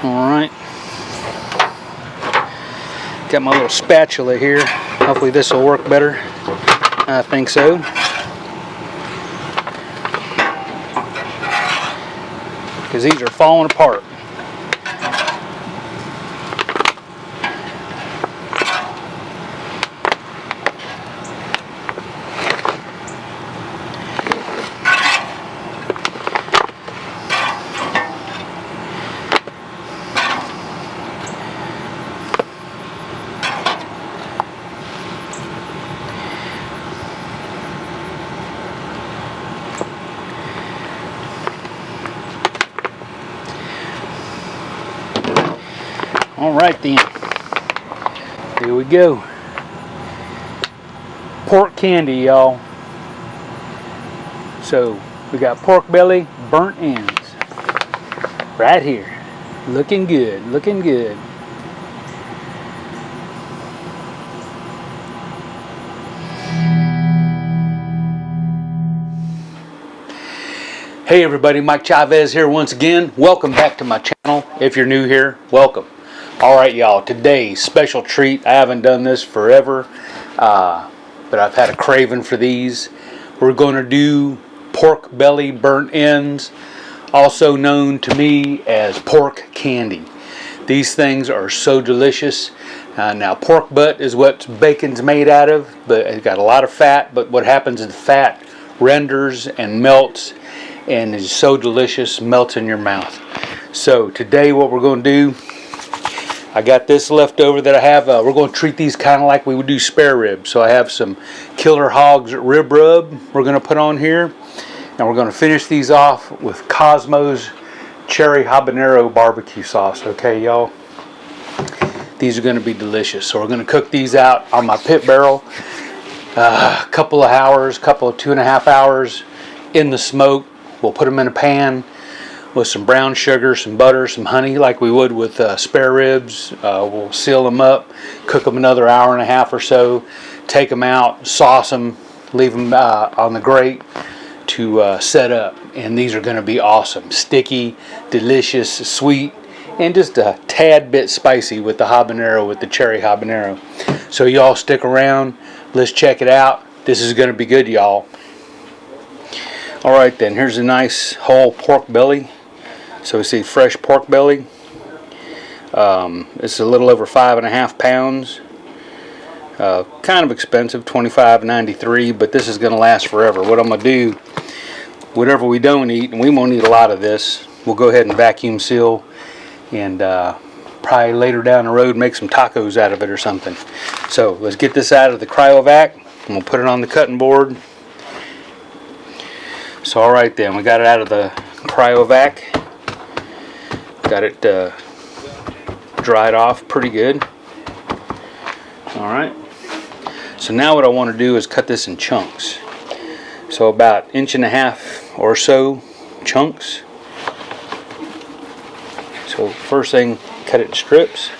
Alright. Got my little spatula here. Hopefully this will work better. I think so. Because these are falling apart. Alright then, here we go. Pork candy, y'all. So we got pork belly, burnt ends, right here. Looking good, looking good. Hey everybody, Mike Chavez here once again. Welcome back to my channel. If you're new here, welcome. Alright y'all, today's special treat. I haven't done this forever, but I've had a craving for these. We're going to do pork belly burnt ends, also known to me as pork candy. These things are so delicious. Now pork butt is what bacon's made out of, but it's got a lot of fat, but what happens is the fat renders and melts and is so delicious, melts in your mouth. So today what we're going to do, I got this left over that I have. We're going to treat these kind of like we would do spare ribs. So I have some Killer Hogs rib rub we're going to put on here. And we're going to finish these off with Cosmo's cherry habanero barbecue sauce. Okay, y'all? These are going to be delicious. So we're going to cook these out on my pit barrel. A couple of hours, 2.5 hours in the smoke. We'll put them in a pan with some brown sugar, some butter, some honey, like we would with spare ribs. We'll seal them up, cook them another hour and a half or so, take them out, sauce them, leave them on the grate to set up. And these are going to be awesome. Sticky, delicious, sweet, and just a tad bit spicy with the habanero, with the cherry habanero. So y'all stick around. Let's check it out. This is going to be good, y'all. Alright then, here's a nice whole pork belly. So we see fresh pork belly. It's a little over 5.5 pounds. Kind of expensive, $25.93, but this is going to last forever. What I'm going to do, whatever we don't eat, and we won't eat a lot of this, we'll go ahead and vacuum seal and probably later down the road make some tacos out of it or something. So let's get this out of the cryovac and we'll put it on the cutting board. So alright then, we got it out of the cryovac. Got it dried off pretty good. Alright. So now what I want to do is cut this in chunks. So about 1.5 inch or so chunks. So first thing, cut it in strips.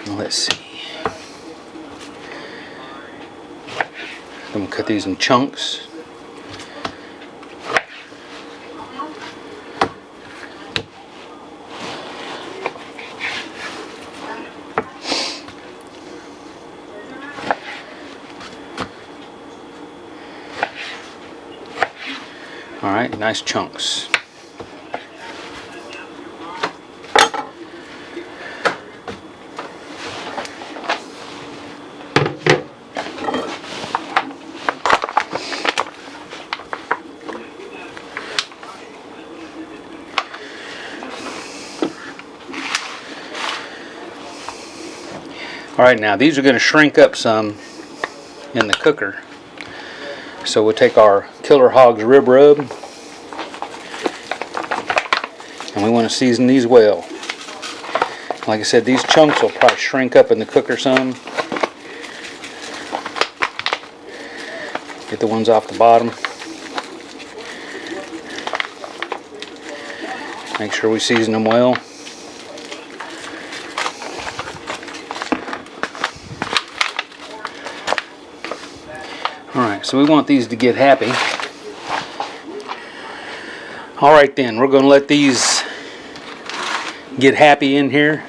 Let's see. I'm going to cut these in chunks. Alright, nice chunks. Alright, now these are going to shrink up some in the cooker. So we'll take our Killer Hogs rib rub and we want to season these well. Like I said, these chunks will probably shrink up in the cooker some. Get the ones off the bottom. Make sure we season them well. So we want these to get happy. All right then, we're going to let these get happy in here.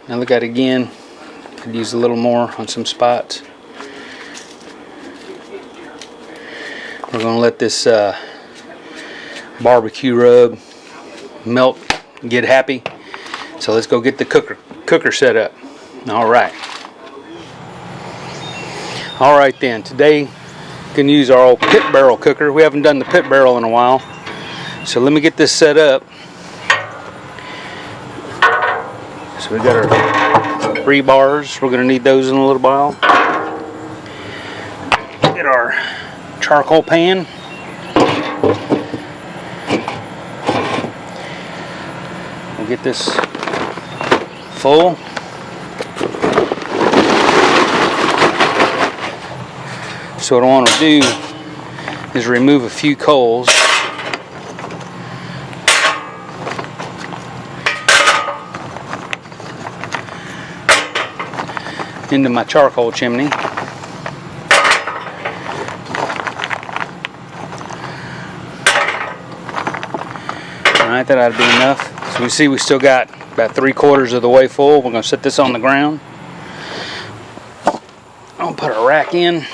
Now look at it again. Could use a little more on some spots. We're going to let this barbecue rub melt, get happy. So let's go get the cooker set up. All right then, today we can use our old pit barrel cooker. We haven't done the pit barrel in a while, so let me get this set up. So we got our rebars. We're going to need those in a little while. Get our charcoal pan. We'll get this full. So what I want to do is remove a few coals. Into my charcoal chimney. Alright, that ought to be enough. So we see we still got about 3/4 of the way full. We're going to set this on the ground. I'll put a rack in.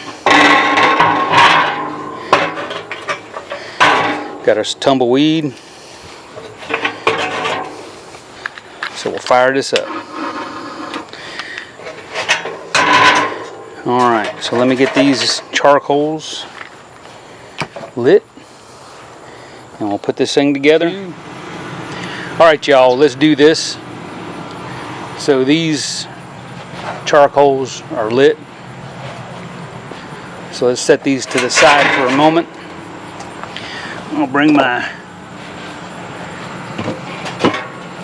Got our tumbleweed. So we'll fire this up. Alright, so let me get these charcoals lit. And we'll put this thing together. Alright y'all, let's do this. So these charcoals are lit. So let's set these to the side for a moment. I'll bring my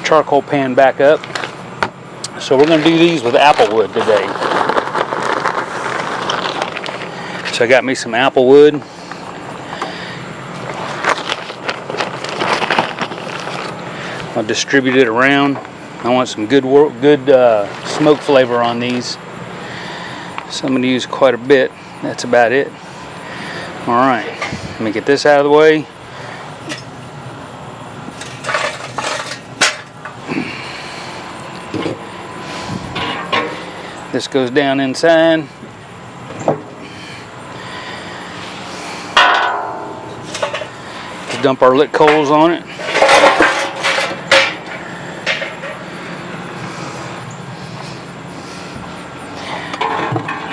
charcoal pan back up. So we're going to do these with apple wood today. So I got me some apple wood. I'll distribute it around. I want some good smoke flavor on these. So I'm going to use quite a bit. That's about it. Alright, let me get this out of the way. This goes down inside. Dump our lit coals on it.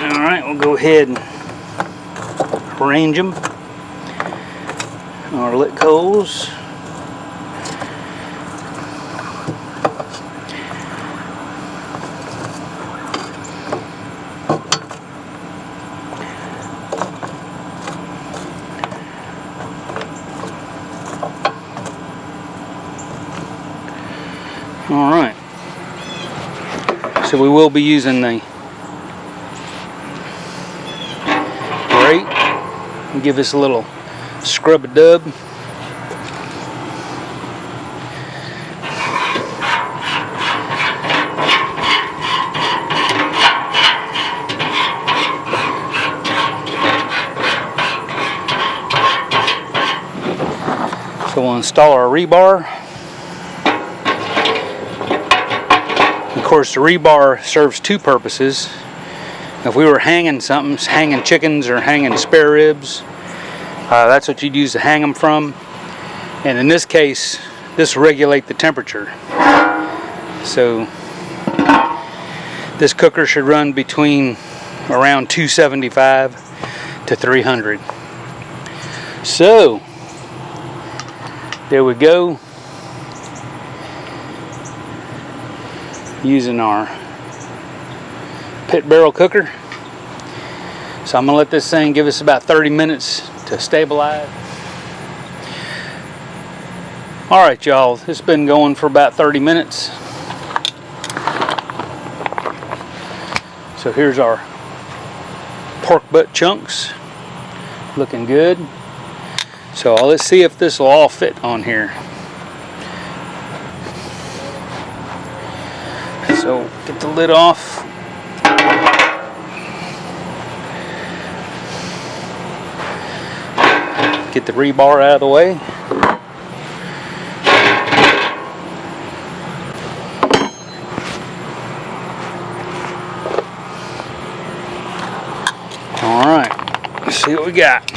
Alright, we'll go ahead and arrange them. Our lit coals. Alright, so we will be using the grate and give this a little scrub-a-dub. So we'll install our rebar. Of course, the rebar serves two purposes. If we were hanging something, hanging chickens or hanging spare ribs, that's what you'd use to hang them from. And in this case, this will regulate the temperature. So this cooker should run between around 275 to 300. So there we go. Using our pit barrel cooker. So I'm going to let this thing give us about 30 minutes to stabilize. Alright y'all, this has been going for about 30 minutes. So here's our pork butt chunks. Looking good. So let's see if this will all fit on here. So get the lid off. get the rebar out of the way. Alright, let's see what we got.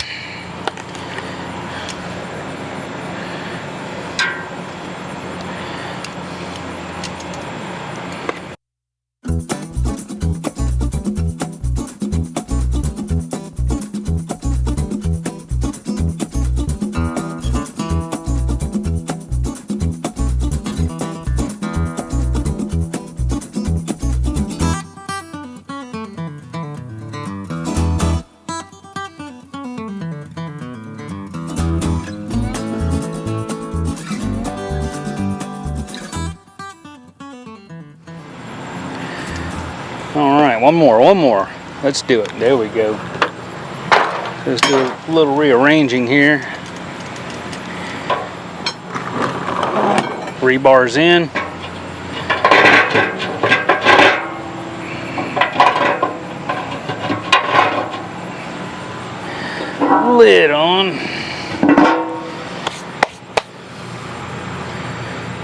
Alright, one more. Let's do it. There we go. Let's do a little rearranging here. Rebar's in. Lid on.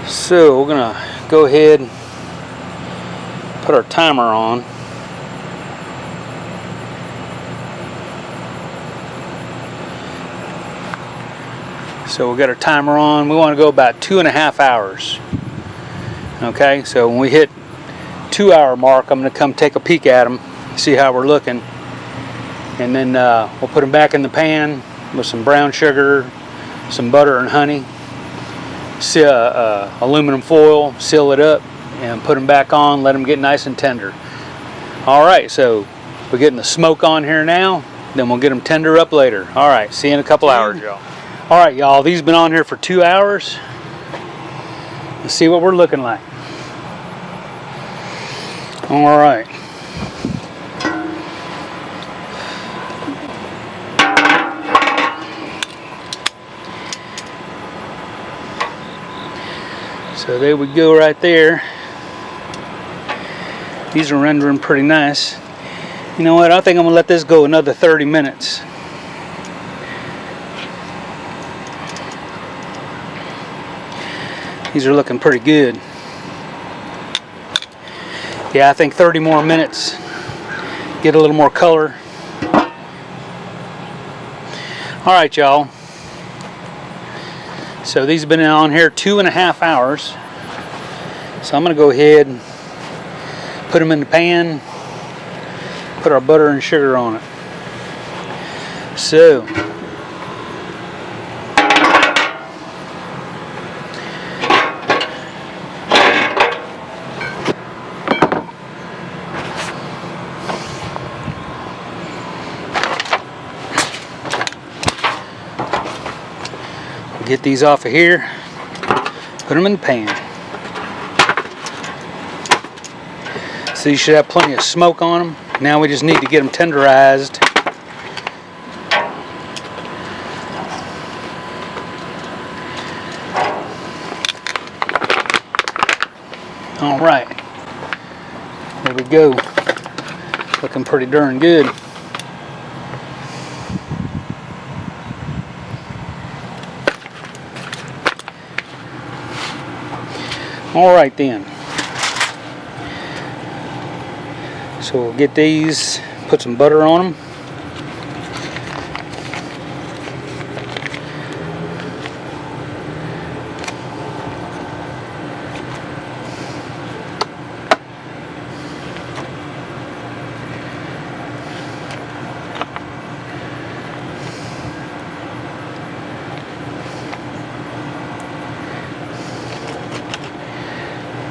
So we're gonna go ahead and put our timer on. So we got our timer on. We want to go about 2.5 hours. Okay, so when we hit 2 hour mark, I'm going to come take a peek at them, see how we're looking, and then we'll put them back in the pan with some brown sugar, some butter and honey, aluminum foil, seal it up, and put them back on, let them get nice and tender. Alright, so we're getting the smoke on here now, then we'll get them tender up later. Alright, see you in a couple hours, y'all. Alright, y'all, these have been on here for 2 hours. Let's see what we're looking like. Alright. So there we go right there. These are rendering pretty nice. You know what, I think I'm going to let this go another 30 minutes. These are looking pretty good. Yeah, I think 30 more minutes. Get a little more color. Alright, y'all. So these have been on here 2.5 hours. So I'm going to go ahead and put them in the pan. Put our butter and sugar on it. So get these off of here, put them in the pan. So you should have plenty of smoke on them. Now we just need to get them tenderized. All right, there we go. Looking pretty darn good. All right then. So we'll get these, put some butter on them.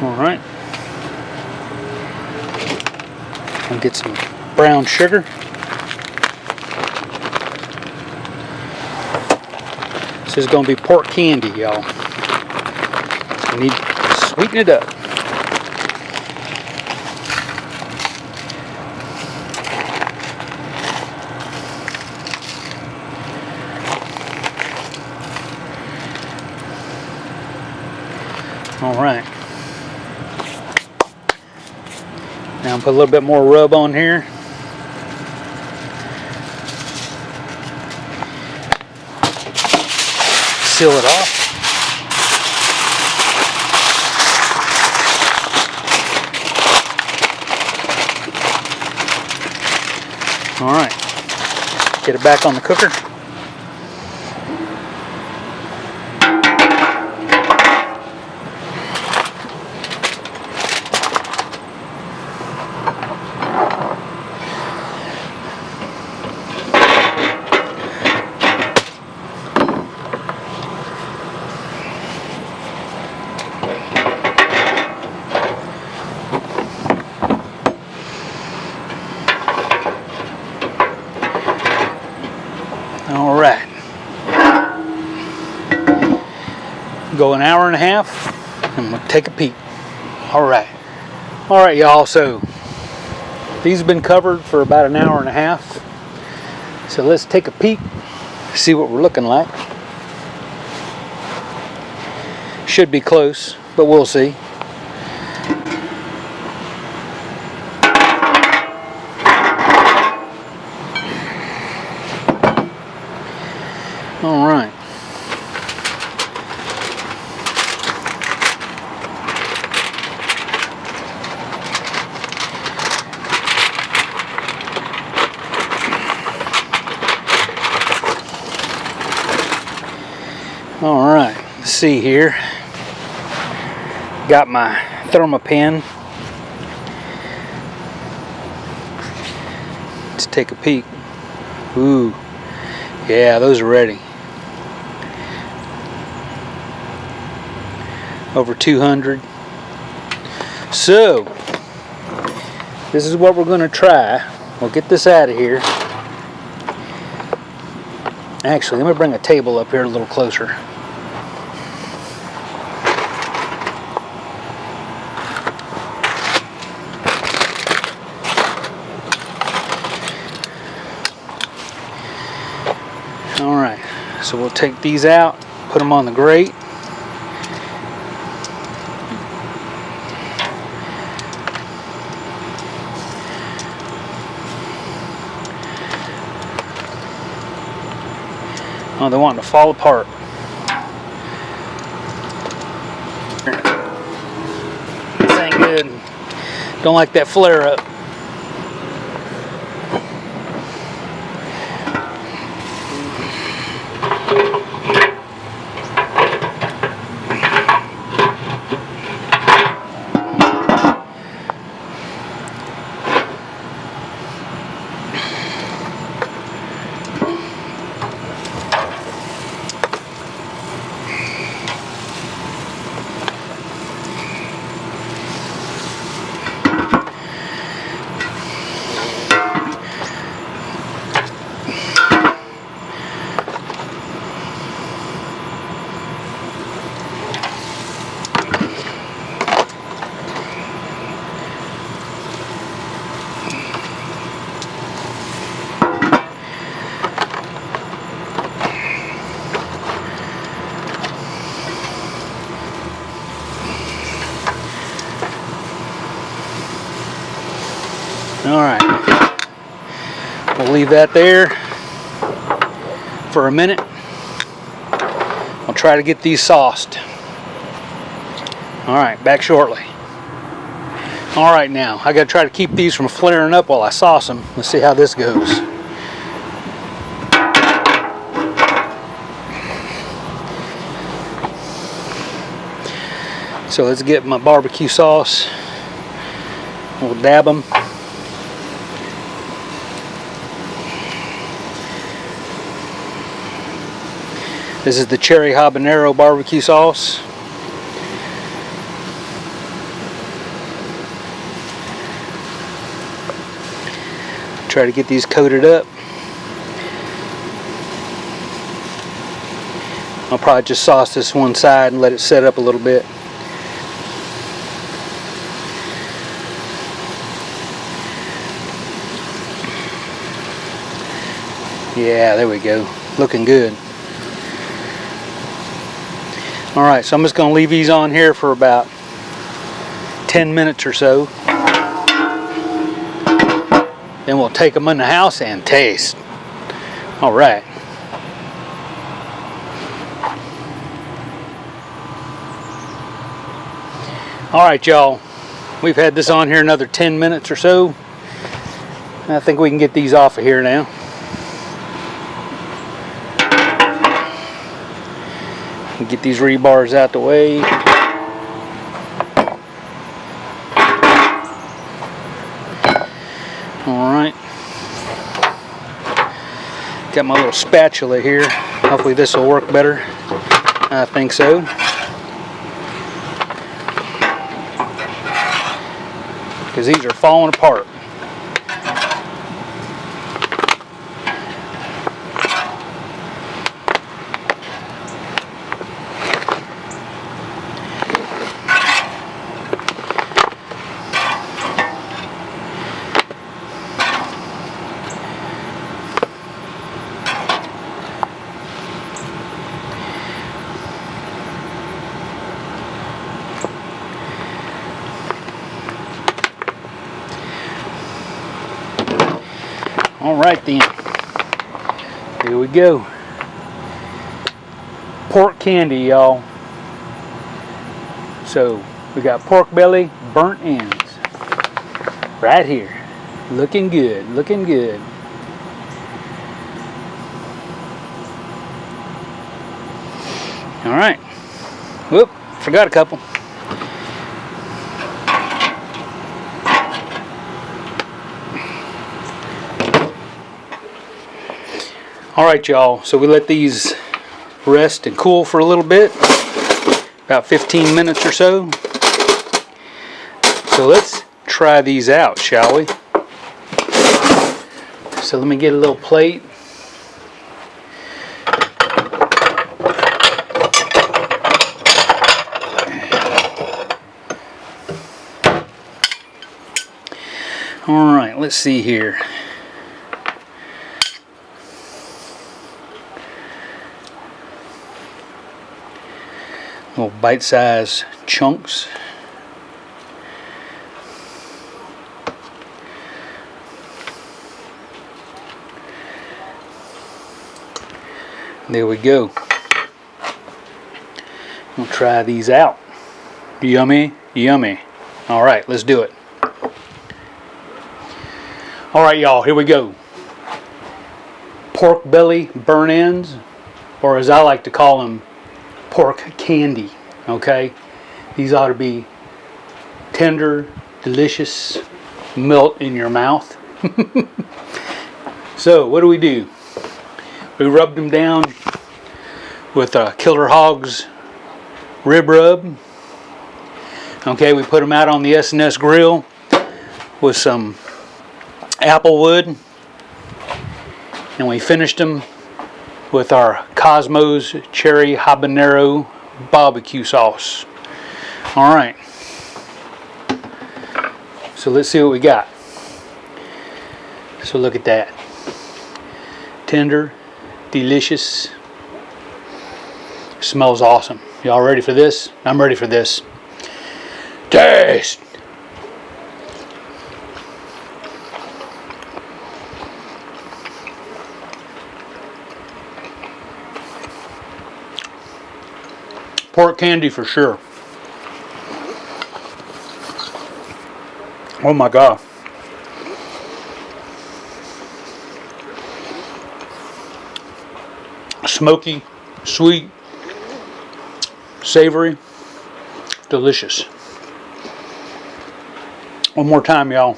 All right. I'll get some brown sugar. This is going to be pork candy, y'all. So we need to sweeten it up. All right. Now I'll put a little bit more rub on here. seal it off. All right, get it back on the cooker. All right, go an hour and a half and we'll take a peek. All right, y'all, so these have been covered for about an hour and a half, so let's take a peek, see what we're looking like. Should be close, but we'll see. All right. All right, let's see here. Got my thermopan. Let's take a peek. Ooh, yeah, those are ready. Over 200. So this is what we're going to try. We'll get this out of here. Actually, let me bring a table up here a little closer. All right, so we'll take these out, put them on the grate. Oh, they want to fall apart. This ain't good. Don't like that flare up. All right, we'll leave that there for a minute. I'll try to get these sauced. All right, back shortly. All right, now I got to try to keep these from flaring up while I sauce them. Let's see how this goes. So let's get my barbecue sauce. We'll dab them. This is the cherry habanero barbecue sauce. Try to get these coated up. I'll probably just sauce this one side and let it set up a little bit. Yeah, there we go. Looking good. Alright, so I'm just going to leave these on here for about 10 minutes or so. Then we'll take them in the house and taste. Alright. Alright y'all, we've had this on here another 10 minutes or so. I think we can get these off of here now. Get these rebars out the way. Alright. Got my little spatula here. Hopefully this will work better. I think so. Because these are falling apart. Alright then, here we go. Pork candy, y'all. So, we got pork belly, burnt ends. Right here. Looking good, looking good. Alright. Whoop, forgot a couple. Alright y'all, so we let these rest and cool for a little bit, about 15 minutes or so. So let's try these out, shall we? So let me get a little plate. Alright, let's see here. Little bite-sized chunks. There we go. We'll try these out. Yummy, yummy. Alright, let's do it. Alright y'all, here we go. Pork belly burnt ends, or as I like to call them, pork candy. Okay, these ought to be tender, delicious, melt in your mouth. So what do? We rubbed them down with Killer Hog's rib rub. Okay, we put them out on the S&S grill with some applewood, and we finished them with our Cosmos Cherry Habanero Barbecue Sauce. Alright. So let's see what we got. So look at that. Tender, delicious. Smells awesome. Y'all ready for this? I'm ready for this. Taste! Pork candy for sure. Oh my God. Smoky, sweet, savory, delicious. One more time, y'all.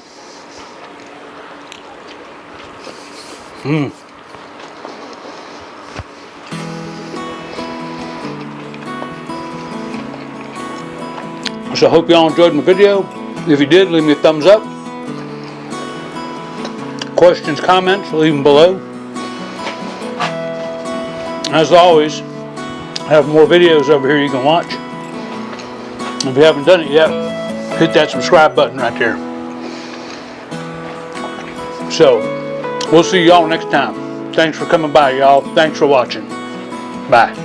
So I hope y'all enjoyed my video. If you did, leave me a thumbs up. Questions, comments, leave them below. As always, I have more videos over here you can watch. If you haven't done it yet, hit that subscribe button right there. So, we'll see y'all next time. Thanks for coming by, y'all. Thanks for watching. Bye.